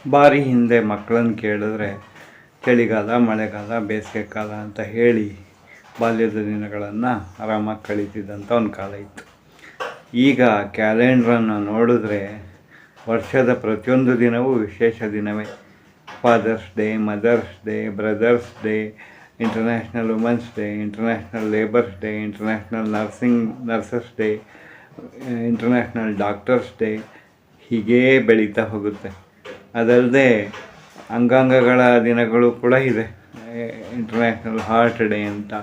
ಭಾರಿ ಹಿಂದೆ ಮಕ್ಕಳನ್ನು ಕೇಳಿದ್ರೆ ಚಳಿಗಾಲ, ಮಳೆಗಾಲ, ಬೇಸಿಗೆ ಕಾಲ ಅಂತ ಹೇಳಿ ಬಾಲ್ಯದ ದಿನಗಳನ್ನು ಆರಾಮಾಗಿ ಕಳೀತಿದ್ದಂಥ ಒಂದು ಕಾಲ ಇತ್ತು. ಈಗ ಕ್ಯಾಲೆಂಡ್ರನ್ನು ನೋಡಿದ್ರೆ ವರ್ಷದ ಪ್ರತಿಯೊಂದು ದಿನವೂ ವಿಶೇಷ ದಿನವೇ. Father's day, mother's day, brothers day, international women's day, international labours day, international nurses day, international doctors day, ಹೀಗೇ ಬೆಳೀತಾ ಹೋಗುತ್ತೆ. ಅದಲ್ಲದೆ ಅಂಗಾಂಗಗಳ ದಿನಗಳು ಕೂಡ ಇದೆ. ಇಂಟರ್ನ್ಯಾಷನಲ್ ಹಾರ್ಟ್ ಡೇ ಅಂತ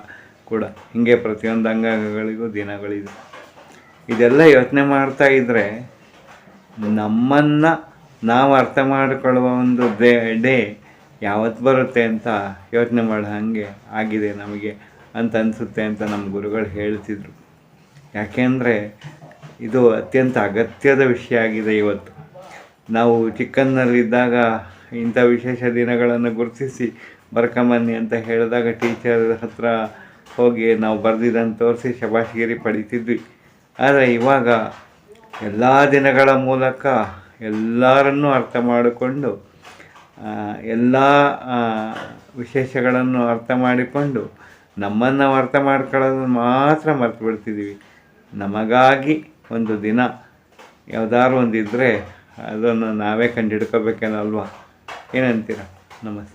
ಕೂಡ. ಹೀಗೆ ಪ್ರತಿಯೊಂದು ಅಂಗಾಂಗಗಳಿಗೂ ದಿನಗಳಿದೆ. ಇದೆಲ್ಲ ಯೋಚನೆ ಮಾಡ್ತಾ ಇದ್ದರೆ ನಮ್ಮನ್ನು ನಾವು ಅರ್ಥ ಮಾಡಿಕೊಳ್ಳುವ ಒಂದು ಡೇ ಯಾವತ್ತು ಬರುತ್ತೆ ಅಂತ ಯೋಚನೆ ಮಾಡೋ ಹಾಗೆ ಆಗಿದೆ ನಮಗೆ ಅಂತ ಅನಿಸುತ್ತೆ ಅಂತ ನಮ್ಮ ಗುರುಗಳು ಹೇಳ್ತಿದ್ರು. ಯಾಕೆಂದರೆ ಇದು ಅತ್ಯಂತ ಅಗತ್ಯದ ವಿಷಯ ಆಗಿದೆ ಇವತ್ತು. ನಾವು ಚಿಕ್ಕನ್ನಲ್ಲಿದ್ದಾಗ ಇಂಥ ವಿಶೇಷ ದಿನಗಳನ್ನು ಗುರುತಿಸಿ ಬರ್ಕೊಂಬನ್ನಿ ಅಂತ ಹೇಳಿದಾಗ ಟೀಚರ್ ಹತ್ರ ಹೋಗಿ ನಾವು ಬರೆದಿದ್ದನ್ನು ತೋರಿಸಿ ಶಬಾಷ್ಗಿರಿ ಪಡಿತಿದ್ವಿ. ಆದರೆ ಇವಾಗ ಎಲ್ಲ ದಿನಗಳ ಮೂಲಕ ಎಲ್ಲರನ್ನೂ ಅರ್ಥ ಮಾಡಿಕೊಂಡು ಎಲ್ಲ ವಿಶೇಷಗಳನ್ನು ಅರ್ಥ ಮಾಡಿಕೊಂಡು ನಮ್ಮನ್ನು ನಾವು ಅರ್ಥ ಮಾಡ್ಕೊಳ್ಳೋದನ್ನು ಮಾತ್ರ ಮರ್ತು ಬಿಡ್ತಿದ್ದೀವಿ. ನಮಗಾಗಿ ಒಂದು ದಿನ ಯಾವುದಾದ್ರು ಒಂದಿದ್ದರೆ ಅದನ್ನು ನಾವೇ ಕಂಡು ಹಿಡ್ಕೋಬೇಕೇನೋ ಅಲ್ವಾ? ಏನಂತೀರ? ನಮಸ್ತೆ.